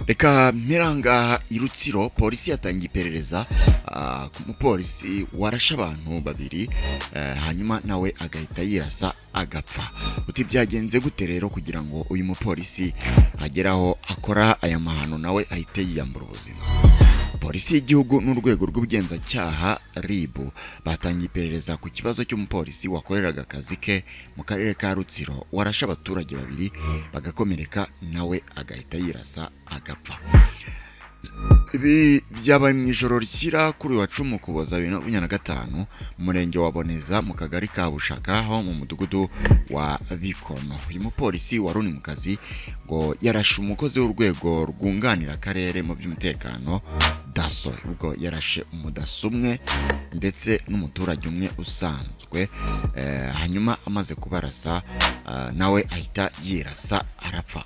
Reka miranga irutsiro polisi yatangiye iperereza ku mupolisi warashe abantu babiri hanyuma nawe agahita yirasa agapfa. Uti byagenze gute rero kugira ngo uyu mupolisi ageraho akora aya mahano nawe ahite yiyambura ubuzima? Polisi y'igihugu n'urwego rw'ubugenzacyaha RIB batangiye iperereza ku kibazo cy'umupolisi wakoreraga akazi ke mu karere ka Rutsiro warashe abaturage babiri bagakomereka nawe agahita yirasa agapfa. Ibi byabaye mu ijoro rishyira kuri wa 10 Ukuboza 2025 mu murenge wa Boneza mu kagari ka Bushaka ho mu mudugudu wa Bikono. Uyu mupolisi waruni mu kazi ngo yarashe umukozi w'urwego rwunganira akarere mu by'umutekano daso, ubwo yarashe umudaso umwe ndetse n'umuturage umwe usanzwe, hanyuma amaze kubarasa nawe ahita yirasa arapfa.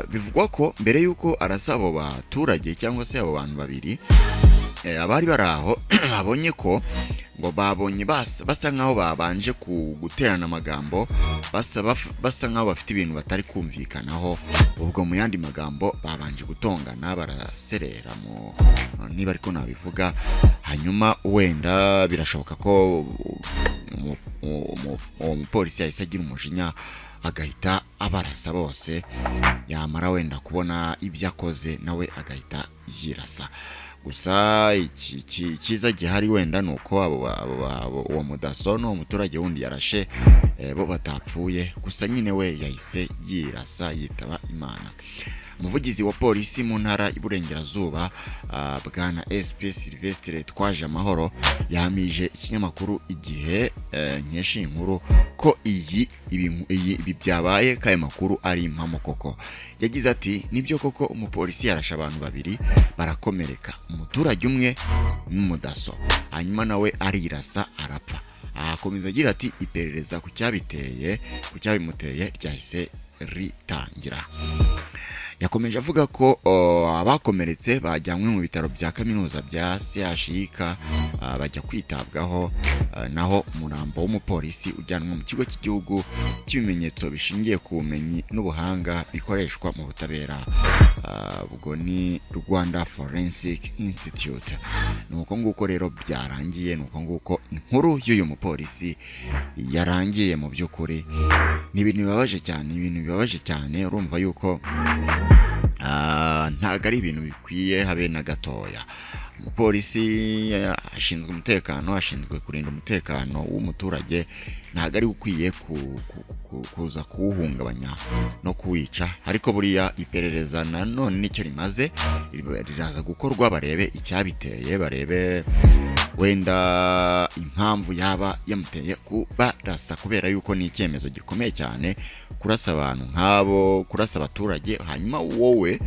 Bivugwa ko mbere yuko arasa abo baturage cyangwa se abo bantu babiri, abari baraho babonye ko ngo babonye basa nkaho babanje guterana amagambo, basa nkaho bafite ibintu batari kumvikanaho, ubwo mu yandi magambo babanje gutongana baraserera mu niba ariko nabivuga. Hanyuma wenda birashoboka ko umupolisi yahise agira umujinya agahita abarasa bose, yamara wenda kubona ibyo akoze nawe agahita yirasa. Gusa ikiza gihari wenda nuko uwo mudaso no umuturage wundi yarashe bo batapfuye, gusa nyine we yahise yirasa yitaba Imana. Umuvugizi wa polisi mu ntara y'Iburengerazuba bwana SP Sylvestre Twaje Amahoro yahamije ikinyamakuru Igihe nkesha inkuru ko ibi byabaye kaye makuru ari impamo koko. Yagize ati nibyo koko umupolisi yarasha abantu babiri barakomereka, umuturage umwe n'umudaso, hanyuma nawe arirasa arapfa. Akomeza agira ati iperereza ku cyabimuteye ryahise ritangira. Yakomeje avuga ko abakomeretse bajyanywe mu bitaro bya kaminuza bya CHUK bajya kwitabwaho, naho umurambo w'umupolisi ujyanwa mu kigo cy'igihugu cy'ibimenyetso bishingiye ku bumenyi n'ubuhanga bikoreshwa mu butabera, ubwo ni Rwanda Forensic Institute. Nuko nguko rero byarangiye, nuko nguko inkuru y'uyu mupolisi yarangiye. Mu by'ukuri ni ibintu bibabaje cyane, urumva yuko ntago ari ibintu bikwiye habe na gatoya. Umupolisi ashinzwe umutekano, ashinzwe kurinda umutekano w'umuturage, ntago ari ukwiye kuza kuwuhungabanya no kuwica. Ariko buriya iperereza nanone nicyo rimaze, riraza gukorwa barebe icyabiteye, barebe wenda impamvu yaba yamuteye kubarasa, kubera yuko ni icyemezo gikomeye cyane kurasa abantu nk'abo, kurasa abaturage. Hanyuma wowe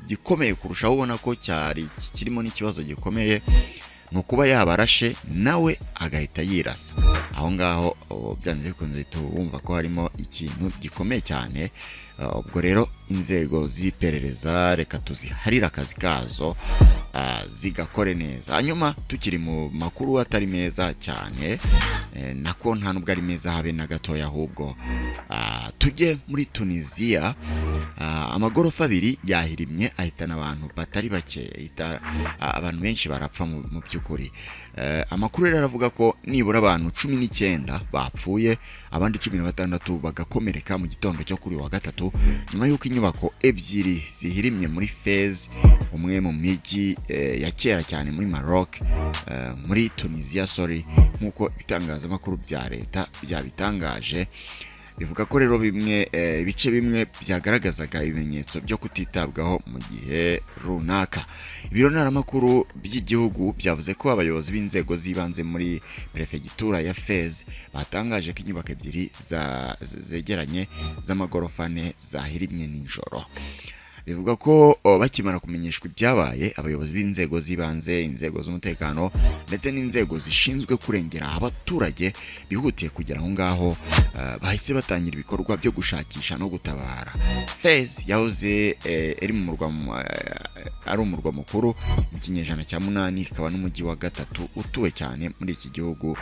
gikomeye kurushaho ubona ko kirimo n'ikibazo gikomeye no kuba yabarashe nawe agahita yirasa. Aho ngaho byanze bikunze wumva ko harimo ikintu gikomeye cyane. Ubwo rero inzego z'iperereza reka tuziharira akazi kazo zigakore neza. Hanyuma tukiri mu makuru atari meza cyane, nako nta nubwo ari meza habe na gatoya, ahubwo tujye muri Tunisia. Amagorofa abiri yahirimye ahitana abantu batari bake, abantu benshi barapfa mu by'ukuri. Amakuru rero aravuga ko nibura abantu 19 bapfuye, abandi 16 bagakomereka mu gitondo cyo kuri wa gatatu, nyuma y'uko inyubako ebyiri zihirimye muri Fez, umwe mu miji ya kera cyane muri Maroc, muri Tunisia nk'uko ibitangazamakuru bya leta byabitangaje. Bivuga ko rero ibice bimwe byagaragazaga ibimenyetso byo kutitabwaho mu gihe runaka. Ibiro ntaramakuru by'igihugu byavuze ko abayobozi b'inzego z'ibanze muri prefegitura ya Fez batangaje ko inyubako ebyiri zegeranye z'amagorofa 4 zahirimye nijoro. Bivuga ko bakimara kumenyeshwa ibyabaye, abayobozi b'inzego z'ibanze, inzego z'umutekano ndetse n'inzego zishinzwe kurengera abaturage bihutiye kugera aho ngaho, bahise batangira ibikorwa byo gushakisha no gutabara. Fez yahoze ari umurwa mukuru mu kinyejana cya 8, ikaba n'umujyi wa gatatu utuwe cyane muri iki gihugu.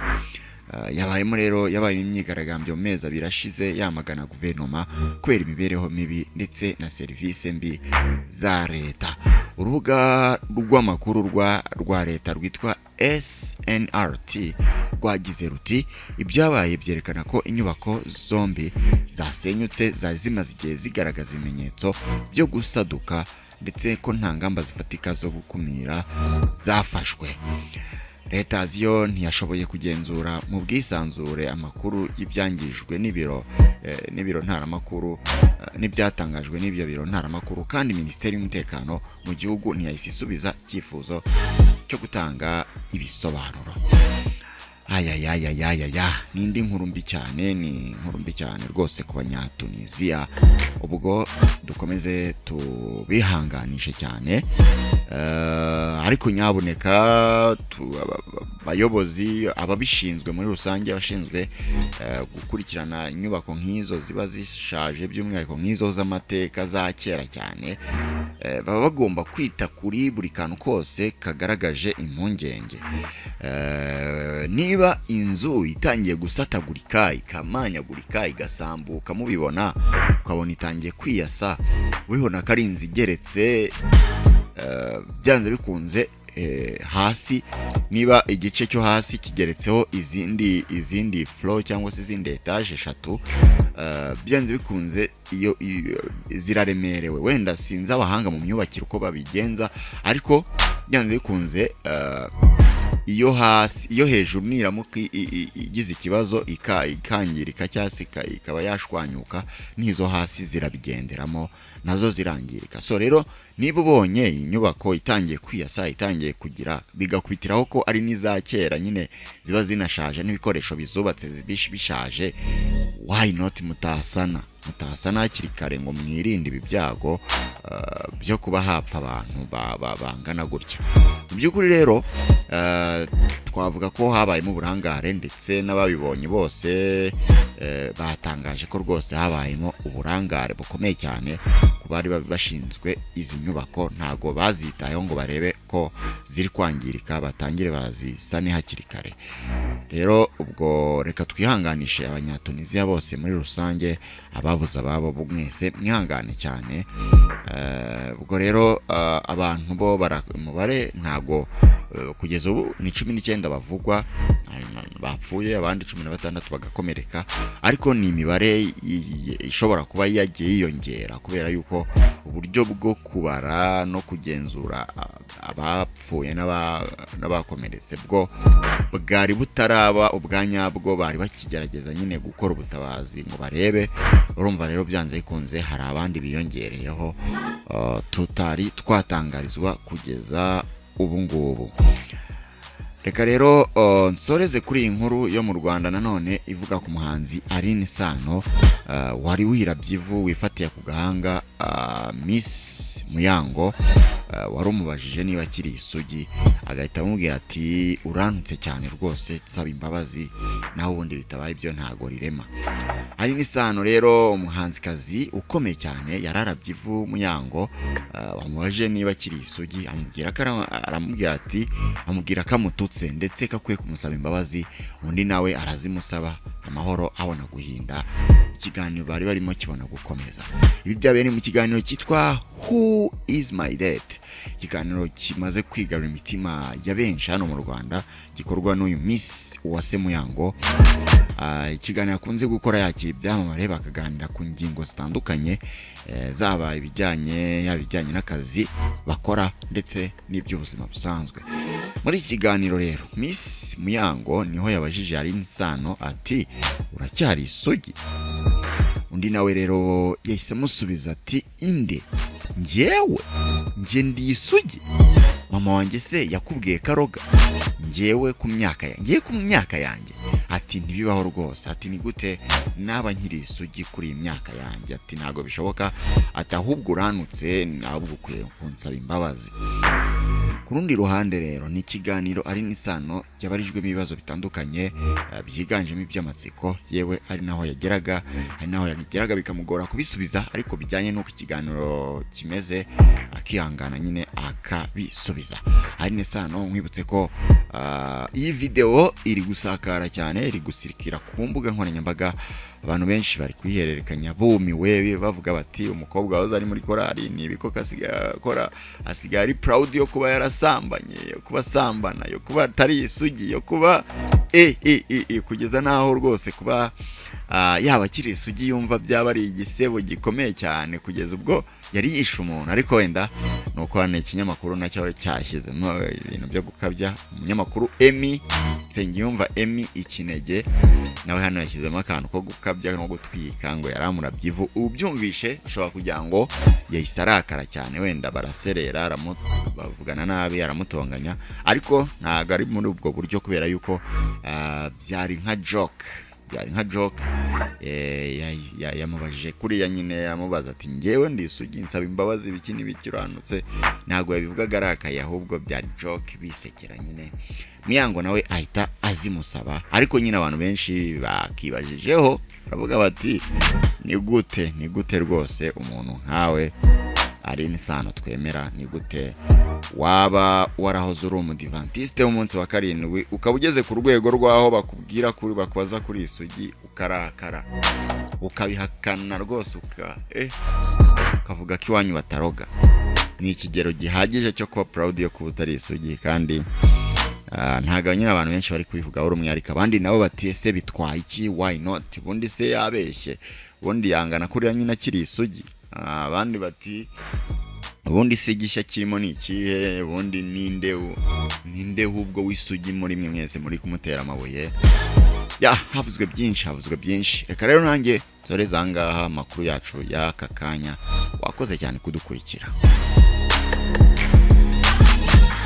yabayemo rero yabaye imyigaragambyo mu mezi abiri ashize yamagana guverinoma kubera imibereho mibi ndetse na serivisi mbi za leta. Urubuga rw'amakuru rwa leta rwitwa SNRT rwagize ruti ibyabaye byerekana ko inyubako zombi zasenyutse zari zimaze igihe zigaragaza ibimenyetso byo gusaduka ndetse ko nta ngamba zifatika zo gukumira zafashwe. Leta ziyo ntiyashoboye kugenzura mu bwisanzure amakuru y'ibyangijwe n'ibiro ntaramakuru n'ibyatangajwe n'ibyo biro ntaramakuru, kandi Minisiteri y'Umutekano mu gihugu ntiyahise isubiza icyifuzo cyo gutanga ibisobanuro. Nindi nkuru mbi cyane, ni inkuru mbi cyane rwose ku Banyatunisia. Ubwo dukomeze tubihanganishe cyane, ariko nyabuneka abayobozi ababishinzwe muri rusange abashinzwe gukurikirana inyubako nk'izo ziba zishaje, by'umwihariko nk'izo z'amateka za kera cyane, baba bagomba kwita kuri buri kantu kose kagaragaje impungenge. Niba inzu itangiye gusatagurika, ikamanyagurika, igasambuka, mubibona ukabona itangiye kwiyasa, ubibona ko ari inzu igeretse, byanze bikunze hasi, niba igice cyo hasi kigeretseho izindi floor cyangwa se izindi etage eshatu, byanze bikunze iyo ziraremerewe. Wenda sinzi abahanga mu myubakire uko babigenza, ariko byanze bikunze iyo hejuru niramuka igize ikibazo ikangirika cyangwa se ikaba yashwanyuka, n'izo hasi zirabigenderamo nazo zirangirika. So rero niba ubonye inyubako itangiye kwiyasa, itangiye kugira bigakubitiraho ko ari n'iza kera nyine ziba zinashaje n'ibikoresho bizubatse bishaje, why not mutasana hakiri kare ngo mwirinde ibi byago byo kuba hapfa abantu bangana gutya. Mu by'ukuri rero twavuga ko habayemo uburangare, ndetse n'ababibonye bose batangaje ko rwose habayemo uburangare bukomeye cyane ku bari bashinzwe izi nyubako. Ntago bazitayeho ngo barebe ko ziri kwangirika batangire bazisane hakiri kare. Rero ubwo reka twihanganishe Abanyatunisia bose muri rusange, ababuze ababo mwese mwihangane cyane. Ubwo rero abantu bo umubare ntago kugeza ubu ni 19 bavugwa bapfuye, abandi 16 bagakomereka, ariko ni imibare ishobora kuba yagiye yiyongera kubera yuko uburyo bwo kubara no kugenzura abapfuye n'abakomeretse bwo bwari butaraba ubwanyabwo, bari bakigerageza nyine gukora ubutabazi ngo barebe. Urumva rero byanze bikunze hari abandi biyongereyeho tutari twatangarizwa kugeza ubu ngubu. Reka rero nsoreze kuri iyi nkuru yo mu Rwanda nanone ivuga ku muhanzi Aline Sano wari wirabyivu wifatiye ku gahanga Miss Muyango, wari umubajije niba akiri isugi, agahita amubwira ati urantutse cyane rwose, nsaba imbabazi, naho ubundi bitabaye ibyo ntago rirema. Aline Sano rero umuhanzikazi ukomeye cyane yararabyivu Muyango, wamubajije niba akiri isugi, aramubwira ko amututse ndetse kakwiye kumusaba imbabazi, undi nawe arazimusaba, amahoro abona guhinda. Ikiganiro bari barimo kibona gukomeza. Ibi byabereye mu kiganiro cyitwa Who is my date, ikiganiro kimaze kwigarura imitima ya benshi hano mu Rwanda, gikorwa n'uyu Miss Uwase Muyango. Ikiganiro akunze gukora yakira ibyamamare bakaganira ku ngingo zitandukanye, zaba ibijyanye n'akazi bakora ndetse n'iby'ubuzima busanzwe. Muri iki kiganiro rero Miss Muyango niho yabajije Aline Sano ati uracyari isugi? Undi nawe rero yahise amusubiza ati inde? Njye ndi isugi? Mama wanjye se yakubwiye karoga? Njyewe ku myaka yanjye? Ati ntibibaho rwose. Ati ni gute naba nkiri isugi kuri iyi myaka yanjye? Ati ntago bishoboka. Ati ahubwo uranutse, ntabwo ukwiye kunsaba imbabazi. Ku rundi ruhande rero ni ikiganiro ari n'isano yabarijwemo ibibazo bitandukanye byiganjemo iby'amatsiko, yewe ari naho yageraga bikamugora kubisubiza, ariko bijyanye n'uko ikiganiro kimeze akihangana nyine akabisubiza. Ari n'isano nkwibutse ko iyi video iri gusakara cyane, iri gusirikira ku mbuga nkoranyambaga, abantu benshi bari kuyihererekanya bumiwe bavuga bati umukobwa wahoze ari muri korali ni ibiko asigaye ari proud yo kuba yarasambanye, yo kuba sambana, yo kuba atari isugi, yo kuba kugeza naho rwose kuba yaba akiri isugi yumva byaba ari igisebo gikomeye cyane, kugeza ubwo yari yishe umuntu. Ariko wenda nuko hano ikinyamakuru nacyo cyashyizemo ibintu byo gukabya. Umunyamakuru Nsengiyumva Emmy Ikinege nawe hano yashyizemo akantu ko gukabya no gutwika, ngo yaramurabyivu. Ubyumvishe ushobora kugira ngo yahise arakara cyane, wenda baraserera bavugana nabi aramutonganya, ariko ntago ari muri ubwo buryo, kubera yuko byari nka joke yamubajije kuriya nyine, yamubaza ati ngewe ndi isugi nsaba imbabazi biki n'ibikiranutse, ntago yabivugaga arakaye, ahubwo byari joke bisekera nyine. Miyango nawe ahita azimusaba, ariko nyine abantu benshi bakibajijeho baravuga bati ni gute rwose umuntu nkawe ari n'isano twemera, ni gute waba warahoze uri umudivantiste w'umunsi wa karindwi ukaba ugeze ku rwego rwaho bakubwira kuri bakubaza kuri isugi ukarakara ukabihakana rwose ukavuga ko iwanyu bataroga. Ni ikigero gihagije cyo kuba proud yo kuba utari isugi, kandi ntago nyine abantu benshi bari kubivugaho rumwe, ariko abandi nabo bati ese bitwaye iki, why not, ubundi se yabeshye, ubundi yangana kuriya nyine akiri isugi. Abandi bati ubundi se gishya kirimo ni ikihe, ubundi ninde hubwo wisugi muri mwe mwese muri kumutera amabuye. Havuzwe byinshi. Reka rero nanjye nsoreza ngaha amakuru yacu y'aka kanya. Wakoze cyane kudukurikira.